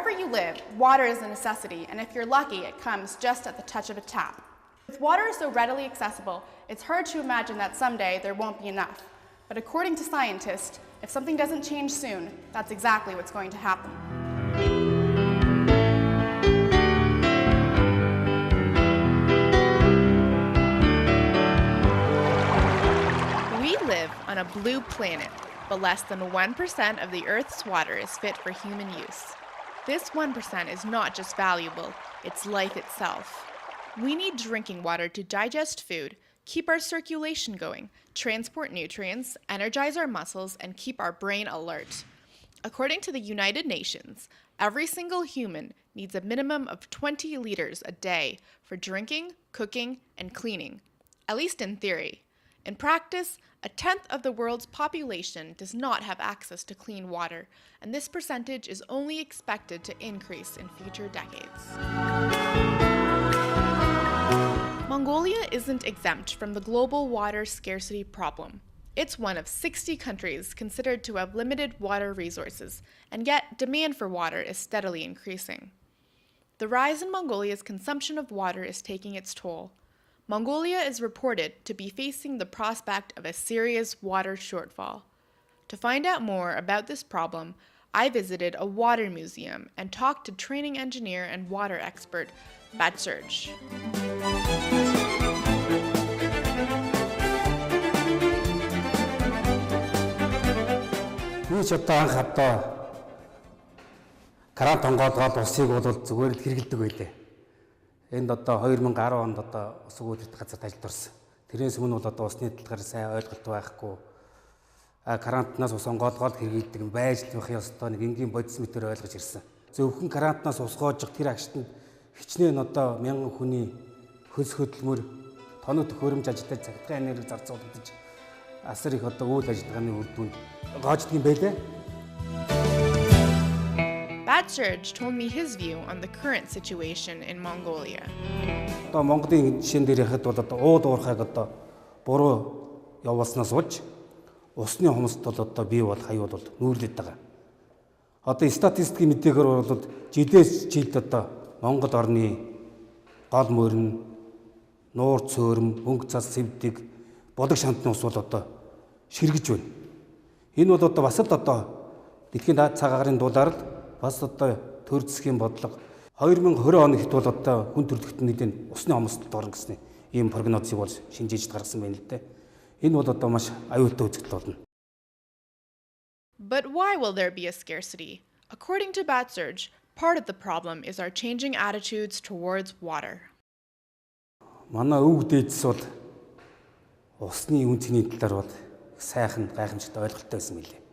Wherever you live, water is a necessity, and if you're lucky, it comes just at the touch of a tap. With water so readily accessible, it's hard to imagine that someday there won't be enough. But according to scientists, if something doesn't change soon, that's exactly what's going to happen. We live on a blue planet, but less than 1% of the Earth's water is fit for human use. This 1% is not just valuable, it's life itself. We need drinking water to digest food, keep our circulation going, transport nutrients, energize our muscles, and keep our brain alert. According to the United Nations, every single human needs a minimum of 20 liters a day for drinking, cooking, and cleaning, at least in theory. In practice, a tenth of the world's population does not have access to clean water, and this percentage is only expected to increase in future decades. Mongolia isn't exempt from the global water scarcity problem. It's one of 60 countries considered to have limited water resources, and yet demand for water is steadily increasing. The rise in Mongolia's consumption of water is taking its toll. Mongolia is reported to be facing the prospect of a serious water shortfall. To find out more about this problem, I visited a water museum and talked to training engineer and water expert Batsurge. Би ч одоо анх одоо грант онгоолгоод усыг бол зүгээр л хэрэгэлдэг байлээ. Энд одоо 2010 онд одоо ус өгөөдөрт газар ажилд орсон. Тэрнээс өмнө бол одоо усны талаар сайн ойлголт байхгүй. Грантнаас ус онгоолгоод хэрэгэлдэг юм байж л байх ёстой нэг энгийн бодис мэтээр ойлгож ирсэн. Зөвхөн грантнаас ус гоожих тэр агштанд хичнээн одоо мянган хүний хөлс хөдөлмөр тоног төхөөрөмж ажилтнаа цагдаа энерги зарцуулагдаж асар их одоо үйл ажиллагааны үр дүнд гоождөг юм байлээ. Batsurge told me his view on the current situation in Mongolia. Одоо Монголын жишээн дээр яхад бол одоо ууд уурхайг одоо буруу явуулснаас болж усны хомсд бол одоо бий бол хаюул бол нүүрлээд байгаа. Одоо статистикийн мэдээгээр бол жилээс жилд одоо Монгол орны гол мөрөн, нуур цөөрөм, өнгө цас сэвдэг, бодог шантны ус бол одоо ширгэж байна. Энэ бол одоо бас л одоо дэлхийн цагаагаар дулаар л бас одоо төр засгийн бодлого 2020 оны хэд бол одоо хүн төрөлхтөн нэгэн усны хомсдолд орно гэсэн ийм прогнозыг бол шинжиж гаргасан байна л дээ. Энэ бол одоо маш аюултай үзэгдэл болно. But why will there be a scarcity? According to Batsurge, part of the problem is our changing attitudes towards water. Манай өвөг дээдс бол усны үнцний талаар бол сайхан гайхамшигт ойлголттой байсан мэлээ.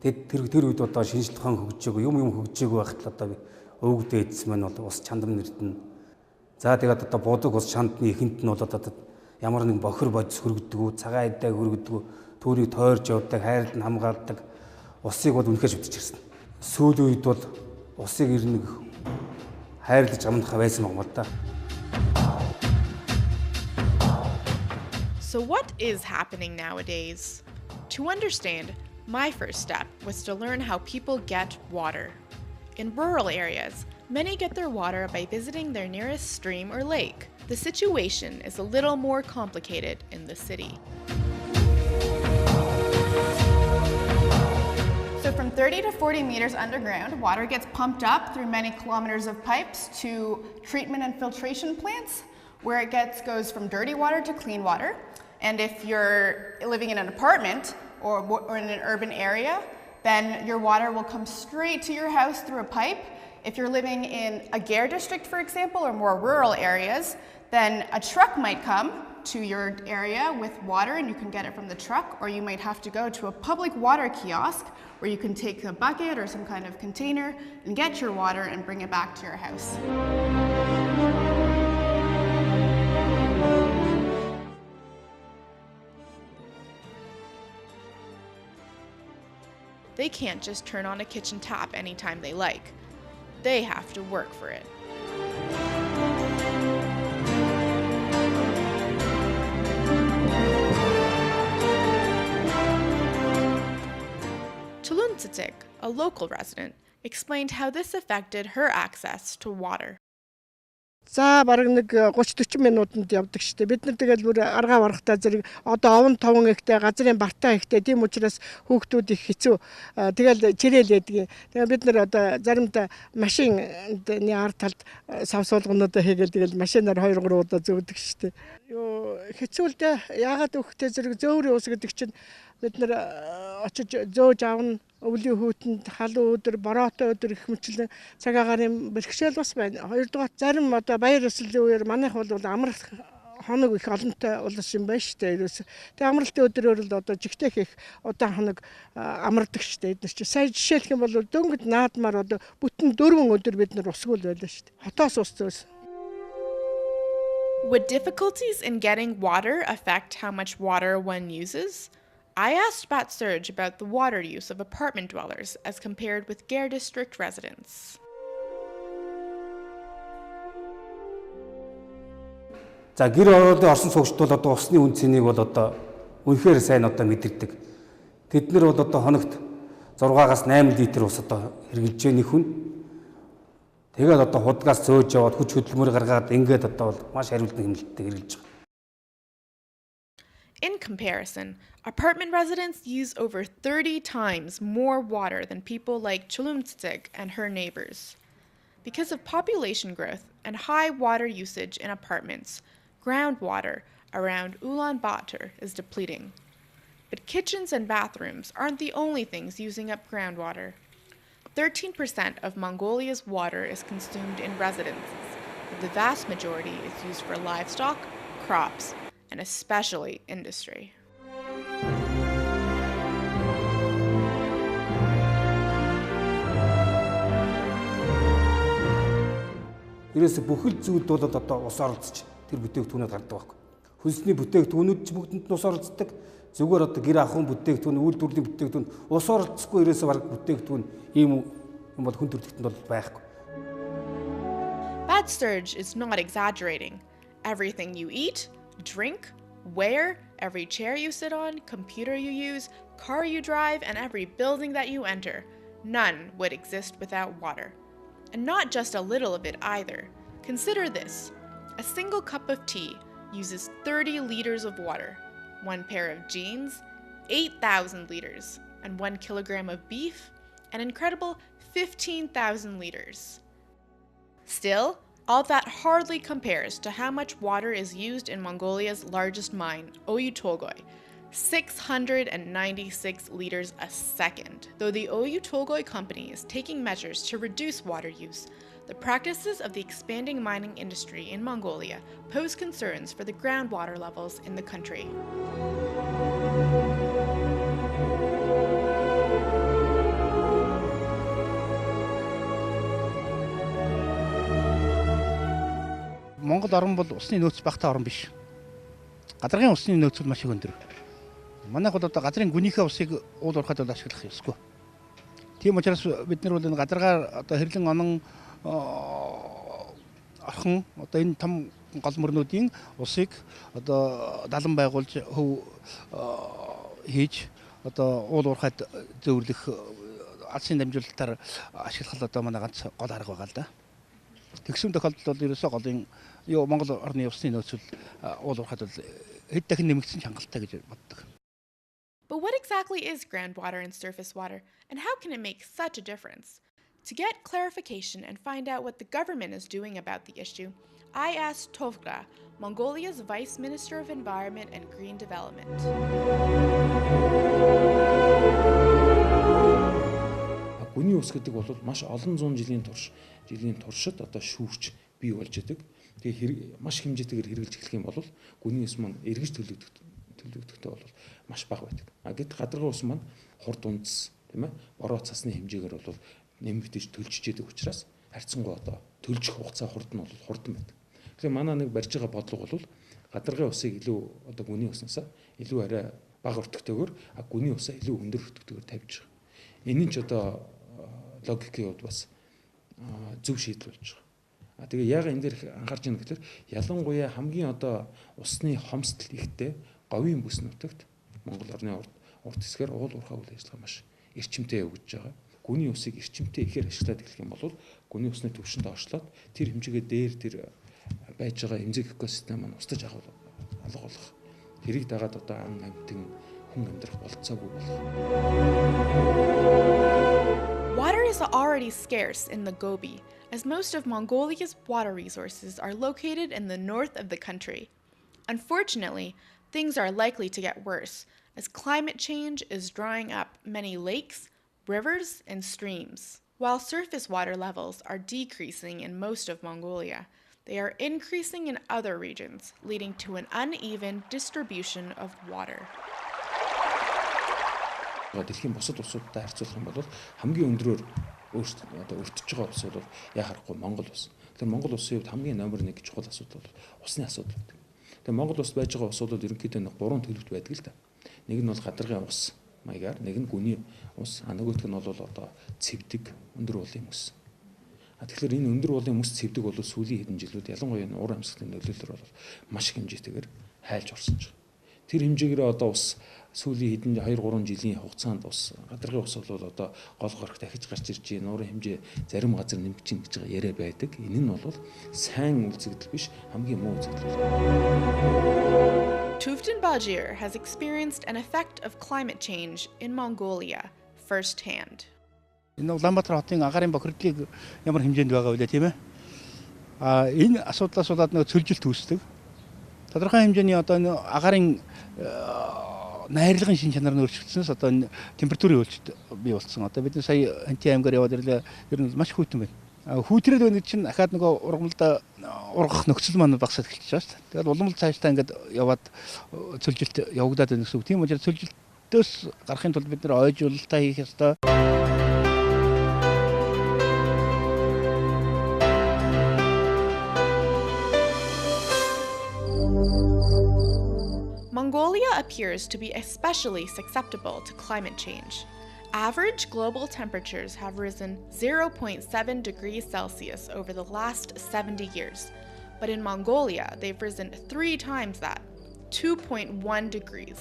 Тэр үед одоо шинжлэх ухаан хөгжөөг юм хөгжөөг байхад одоо өвөг дээдс маань бол ус чандам нэрдэн. За тэгээд одоо бодог ус чандны ихэнд нь бол одоо ямар нэгэн бохир бодис хөргөдөг, цагаан айдаа хөргөдөг, түүнийг тойрж явдаг, хайрлал нь хамгаалдаг усыг бол үнэхээр шүтэж ирсэн. Сүүлийн үед бол усыг ер нь хайрлаж амнах байсан юм байна. So what is happening nowadays? To understand, my first step was to learn how people get water. In rural areas, many get their water by visiting their nearest stream or lake. The situation is a little more complicated in the city. So from 30 to 40 meters underground, water gets pumped up through many kilometers of pipes to treatment and filtration plants, where it goes from dirty water to clean water. And if you're living in an apartment or in an urban area, then your water will come straight to your house through a pipe. If you're living in a Gare district, for example, or more rural areas, then a truck might come to your area with water and you can get it from the truck, or you might have to go to a public water kiosk where you can take a bucket or some kind of container and get your water and bring it back to your house. They can't just turn on a kitchen tap anytime they like. They have to work for it. Tulun Tzitzik, a local resident, explained how this affected her access to water. За бараг нэг 30-40 минутанд явдаг штеп. Бид нар тэгэл бүр аргаа барахтаа зэрэг одоо овон товон ихтэй газрын бартаа ихтэй тийм учраас хүүхдүүд их хэцүү. Тэгэл чирээл ядгийг. Тэгээ бид нар одоо заримдаа машины ард талд савсуулгануудаа хийгээл тэгэл машинаар 2-3 удаа зөөдөг штеп. Юу хэцүү л дээ. Яагаад өгөхтэй зэрэг зөөврийн ус гэдэг чинь бид нар очиж зөөж авна. Өвлийн хүүтэнд халуун өдөр, бороотой өдөр их мэтлэн цаг агаарын бэрхшээл бас байна. Хоёрдугаар зарим одоо баяр ёслолын үеэр манайх бол амрах хоног их олонтой улс юм байна шүү дээ. Ерөөс. Тэгээ амралтын өдрөөр л одоо жигтэй их удаан хоног амардаг шүү дээ. Эдгээр чинь сая жишээлх юм бол дөнгөж наадмаар одоо бүтэн 4 өдөр бид нар усгүй л байлаа шүү дээ. Хотоос ус зөөс. Would difficulties in getting water affect how much water one uses? I asked Bat Surge about the water use of apartment dwellers as compared with Gare District residents. За гэр ороодын орсон суугчд бол одоо усны үн цэнийг бол одоо үнэхээр сайн одоо мэдэрдэг. Тэд нар бол одоо хоногт 6-аас 8 литр ус одоо хэрглэж нэг хүн. Тэгээд одоо худгаас зөөж яваад хүч хөдөлмөр гаргаад ингээд одоо бол маш хариултны хэмнэлттэй хэрглэж байгаа. In comparison, apartment residents use over 30 times more water than people like Chulumtsig and her neighbors. Because of population growth and high water usage in apartments, groundwater around Ulaanbaatar is depleting. But kitchens and bathrooms aren't the only things using up groundwater. 13% of Mongolia's water is consumed in residences, but the vast majority is used for livestock, crops, and especially industry. Ерөөсө бүхэл зүйлд бол одоо ус оролцож тэр бүтээгдэхүүнээр гардаг байхгүй. Хүнсний бүтээгдэхүүнүүд ч бүгдэнд нь ус оролцдог. Зүгээр одоо гэр ахуйн бүтээгдэхүүн, үйлдвэрлэлийн бүтээгдэхүүн ус оролцохгүй ерөөсө баг бүтээгдэхүүн ийм юм бол хүн төрөлхтөнд бол байхгүй. Bat Surge is not exaggerating. Everything you eat, drink, wear, every chair you sit on, computer you use, car you drive, and every building that you enter, none would exist without water. And not just a little of it either. Consider this. A single cup of tea uses 30 liters of water, 1 pair of jeans, 8,000 liters, and 1 kilogram of beef, an incredible 15,000 liters. Still, all that hardly compares to how much water is used in Mongolia's largest mine, Oyu Tolgoi, 696 liters a second. Though the Oyu Tolgoi company is taking measures to reduce water use, the practices of the expanding mining industry in Mongolia pose concerns for the groundwater levels in the country. Монгол орн бол усны нөөц багтаа орн биш. Гадаргын усны нөөц бол маш их өндөр. Манайх бол одоо газрын гүнийхээ усыг уул уурхайд бол ашиглах ёсгүй. Тийм учраас бид нар бол энэ гадаргаар одоо хэрлэн онон орхон одоо энэ том гол мөрнүүдийн усыг одоо далан байгуулж хөв хийж одоо уул уурхайд зөөврлөх алсын дамжуулалтаар ашиглах одоо манай ганц гол арга байгаа л да. Тэгшүүн тохиолдолд бол ерөөсөө голын Монгол орны усны нөөцөл уул уурхайд бол хэд дахин нэмэгдсэн чангалтай гэж боддог. But what exactly is groundwater and surface water, and how can it make such a difference? To get clarification and find out what the government is doing about the issue, I asked Tovgra, Mongolia's Vice Minister of Environment and Green Development. Гүний ус гэдэг бол маш олон зуун жилийн туршид одоо шүүрч бий болж идэг. Тэгээ маш хэмжээтэйгээр хэрэгжилж эхлэх юм бол гүний ус маань эргэж төлөвлөгдөхтэй бол маш бага байдаг. Гэт гадаргын ус маань хурд унц тийм ээ бороо цасны хэмжээгээр бол нэмэгдэж төлжиж идэг учраас харьцангуй одоо төлжих хугацаа хурд нь бол хурдан байдаг. Тэгэхээр манай нэг барьж байгаа бодлого бол гадаргын усыг илүү одоо гүний уснасаа илүү арай бага өртөгтэйгээр гүний усаа илүү өндөр өртөгтэйгээр тавьж байгаа. Энийн ч одоо логикийн хувьд бас зөв шийдэл болж байгаа. Тэгээ яг энэ дээр анхаарч байгаа гэхээр ялангуяа хамгийн одоо усны хомсдол ихтэй говийн бүс нутагт Монгол орны урд хэсгээр уул уурхай үйл ажиллагаа маш эрчимтэй явагдаж байгаа. гүний усыг эрчимтэй ихээр ашиглаад эхлэх юм бол гүний усны түвшин доошлоод тэр хэмжээгээ дээр тэр байж байгаа эмзэг экосистем маань устж алга болох. Тэрийг дагаад одоо амтэн хүн амьдрах болцоогүй болох. Water is already scarce in the Gobi, as most of Mongolia's water resources are located in the north of the country. Unfortunately, things are likely to get worse, as climate change is drying up many lakes, rivers, and streams. While surface water levels are decreasing in most of Mongolia, they are increasing in other regions, leading to an uneven distribution of water. Дэлхийн бусад улсуудтай харьцуулах юм бол хамгийн өндрөөр өөрсдөө одоо өртөж байгаа улс бол яа харахгүй Монгол улс. Тэгэхээр Монгол улсын хувьд хамгийн номер 1 чухал асуудал бол усны асуудал байдаг. Тэгэхээр Монгол улс байж байгаа усуудад ерөнхийдөө нэг 3 төлөвт байдаг л да. Нэг нь бол гадаргын ус маягаар, нэг нь гүний ус, нөгөөх нь бол одоо цэвдэг өндөр уулын мөс. Тэгэхээр энэ өндөр уулын мөс цэвдэг бол сүүлийн хэдэн жилүүд ялангуяа ур амьсгалын нөлөөллөөр бол маш их хэмжээтэйгээр хайлж орсон ч. Тэр хэмжээгээр одоо ус сүүлийн хэдэн 2-3 жилийн хугацаанд ус гадаргын ус бол одоо гол горох дахиж гарч ирж байна. Уурын хэмжээ зарим газар нэмж чинь гэж байгаа яриа байдаг. Энэ нь бол сайн үзэгдэл биш, хамгийн муу үзэгдэл. Tuften Bajir has experienced an effect of climate change in Mongolia firsthand. Энэ Улаанбаатар хотын агаарын бохирдлыг ямар хэмжээнд байгаа вэ тийм ээ? Энэ асуудлаас болоод нэг цөлжилт үүсдэг. Тодорхой хэмжээний одоо агаарын найрлагын шин чанар нь өөрчлөгдсөнөөс одоо энэ температурын өөрчлөлт бий болсон. Одоо бид сая анти аймгаар яваад ирлээ. Ер нь маш хүйтэн байна. Хүүтрээд байна чинь дахиад нөгөө ургамалда ургах нөхцөл маань багасаад эхэлж байгаа шүү дээ. Тэгээд улам л цаашдаа ингээд яваад цөлжилт явагдаад байна гэсэн үг. Тийм учраас цөлжилтөөс гарахын тулд бид нэр ойжуулалтаа хийх ёстой. Mongolia appears to be especially susceptible to climate change. Average global temperatures have risen 0.7 degrees Celsius over the last 70 years, but in Mongolia they've risen 3 times that, 2.1 degrees.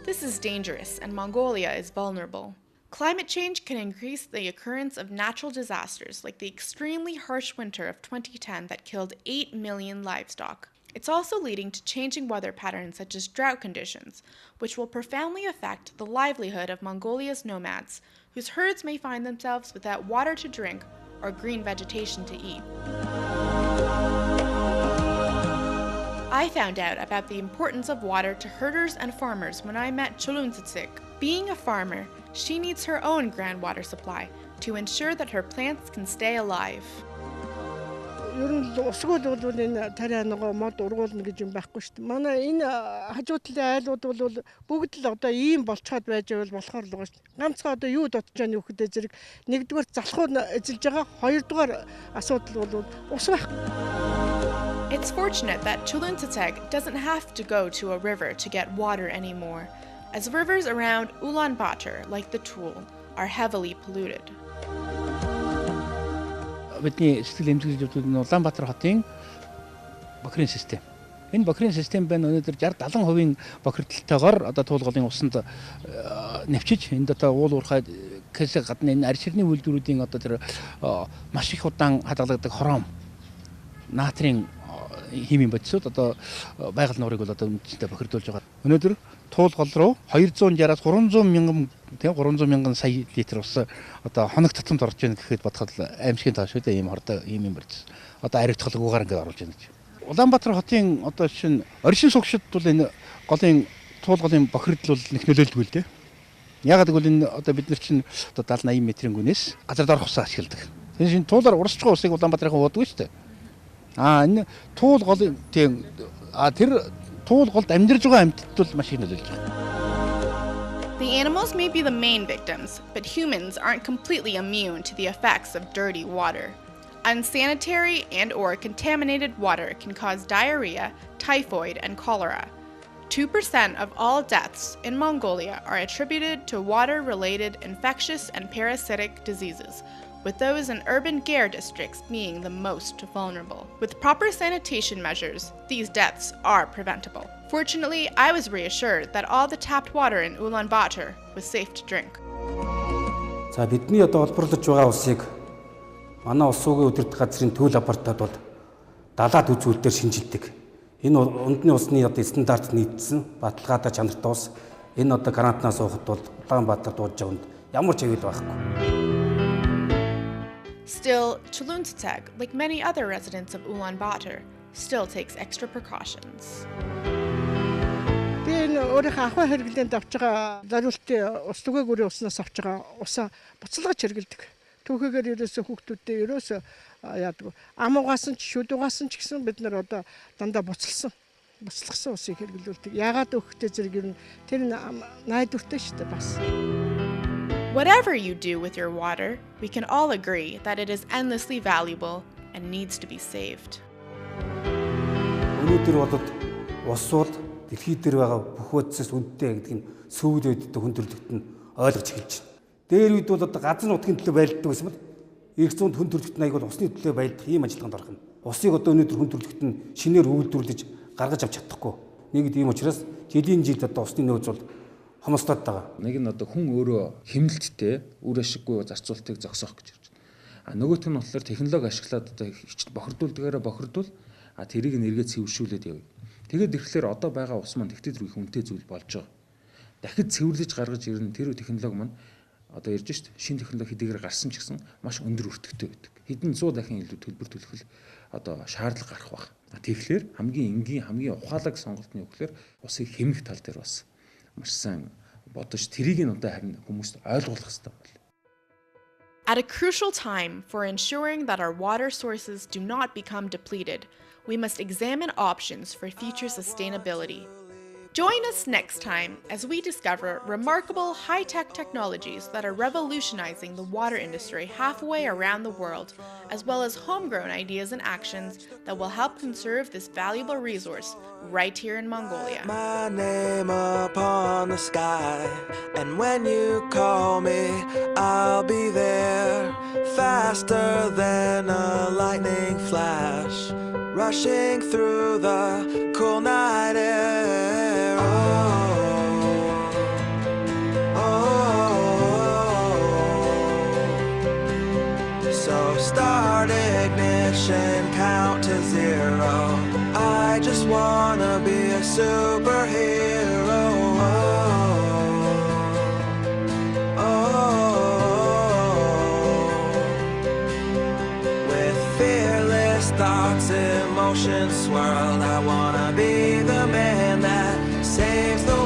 This is dangerous and Mongolia is vulnerable. Climate change can increase the occurrence of natural disasters like the extremely harsh winter of 2010 that killed 8 million livestock. It's also leading to changing weather patterns such as drought conditions, which will profoundly affect the livelihood of Mongolia's nomads, whose herds may find themselves without water to drink or green vegetation to eat. I found out about the importance of water to herders and farmers when I met Chuluntsitsik. Being a farmer, she needs her own groundwater supply to ensure that her plants can stay alive. Ер нь усгууд бол энэ тариа нөгөө мод ургуулна гэж юм байхгүй шүү дээ. Манай энэ хажуу талын айлууд бол бүгд л одоо ийм болцоод байж байвал болохоор л байгаа шүү дээ. Ганцхан одоо юу дутж байгаа нь үхэдэ зэрэг нэгдүгээр залхуу эзэлж байгаа, хоёрдугаар асуудал бол ус байхгүй. It's fortunate that Chuluntsitsek doesn't have to go to a river to get water anymore, as rivers around Ulaanbaatar, like the Tuul, are heavily polluted. Бидний сэтгэл эмчилж явдаг нь Улаанбаатар хотын бохирын систем. Энэ бохирын систем байна өнөөдөр 60-70% бохирдолтойгоор одоо туулгалын усанд навчиж энд одоо уул уурхай гэхээс гадна энэ арьсрны үйлдвэрүүдийн одоо тэр маш их удаан хадгалагддаг хором натрийн химийн бодисууд одоо байгаль нуурыг бол одоо үндэстэй бохирдуулж байгаа. Өнөөдөр туулгал руу 260-аас 300 мянган 300 мянган сая литр ус одоо хоног татамд орж ийн гэхэд бодоход аимшигын тоо шүү дээ. Ийм хордоо ийм барьж. Одоо ариутгалгүйгээр ингээд оруулж байна гэж. Улаанбаатар хотын одоо шинэ оршин суугчид бол энэ голын туулгалын бохирдол бол нэг нөлөөлдөг л дээ. Ягаад гэвэл энэ одоо бид нар чинь одоо 70-80 метрийн гүнээс газар дорох усаа ашигладаг. Энэ шинэ туулаар урсч байгаа усыг Улаанбаатарын уудаг шүү дээ. Энэ туулгал тийм тэр туулгалд амьдарж байгаа амьтад бол маш их нөлөөлж байгаа. The animals may be the main victims, but humans aren't completely immune to the effects of dirty water. Unsanitary and/or contaminated water can cause diarrhea, typhoid, and cholera. 2% of all deaths in Mongolia are attributed to water-related infectious and parasitic diseases, with those in urban Gare districts being the most vulnerable. With proper sanitation measures, these deaths are preventable. Fortunately, I was reassured that all the tapped water in Ulaanbaatar was safe to drink. За бидний одоо олборлож байгаа усыг манай ус суугийн удирдах газрын төлөв лабораторид бол далаад үзүүлэлтээр шинжилдэг. Энэ ундны усны одоо стандарт нийцсэн баталгаатай чанартай ус энэ одоо грантнаас уухад бол Улаанбаатар дуудаж яванд ямар ч аюул байхгүй. Still, Chuluntatag, like many other residents of Ulaanbaatar, still takes extra precautions. Би энэ өөрийнхөө ахуй хэрэглээнд авч байгаа зориултын ус түгээгүүрийн уснаас авч байгаа усаа буцалгаж хэрэглэдэг. Түүхийгээр ерөөсөө хүүхдүүдтэй ерөөсөө яадаг. Ам угаасан ч шүд угаасан ч гэсэн бид нар одоо дандаа буцалгасан усыг хэрэглүүлдэг. Яагаад өгөхтэй зэрэг ер нь тэр найдвартай шүү дээ бас. Whatever you do with your water, we can all agree that it is endlessly valuable and needs to be saved. Өнөөдөр бол ус бол дэлхий дээр байгаа бүх үдсээс үнэтэй гэдэг нь сүүл үед хүндрэлт нь ойлгож эхэлж байна. Дээр үед бол одоо газар нутгийн төлөө байлддаг байсан бол эрх зүйн хүндрэлт аяг бол усны төлөө байлдах ийм ажиллагаанд орох нь. Усыг одоо өнөөдөр хүндрэлт нь шинээр үйлдвэрлэж гаргаж авч чадахгүй. Нэг ийм учраас жилийн жилд одоо усны нөөц бол хомсдод байгаа. Нэг нь одоо хүн өөрөө хэмнэлттэй үр ашиггүй зарцуултыг зогсоох гэж ирж байна. Нөгөөх нь болохоор технологи ашиглаад одоо хичт бохирдуул тэрийг нэргээ цэвэршүүлээд явъя. Тэгээд ирэхлээр одоо байгаа ус маань тэгтээ их үнэтэй зүйл болж байгаа. Дахид цэвэрлэж гаргаж ирнэ тэр технологи маань одоо ирж шít шинэ технологи хэдийгээр гарсан ч гэсэн маш өндөр өртөгтэй байдаг. Хэдэн 100 дахин илүү төлбөр төлөх одоо шаардлага гарах баг. Тэгэхээр хамгийн энгийн хамгийн ухаалаг сонголтны үгээр усыг хэмнэх тал дээр бас маш сайн бодож тэрийг нь одоо харин хүмүүст ойлгуулах хэрэгтэй байна. At a crucial time for ensuring that our water sources do not become depleted, we must examine options for future sustainability. Join us next time as we discover remarkable high-tech technologies that are revolutionizing the water industry halfway around the world, as well as homegrown ideas and actions that will help conserve this valuable resource right here in Mongolia. My name upon the sky, and when you call me, I'll be there, faster than a lightning flash, rushing through the cool night air. So start ignition, count to zero. I just wanna be a superhero. With fearless thoughts, emotions swirled, I wanna be the man that saves the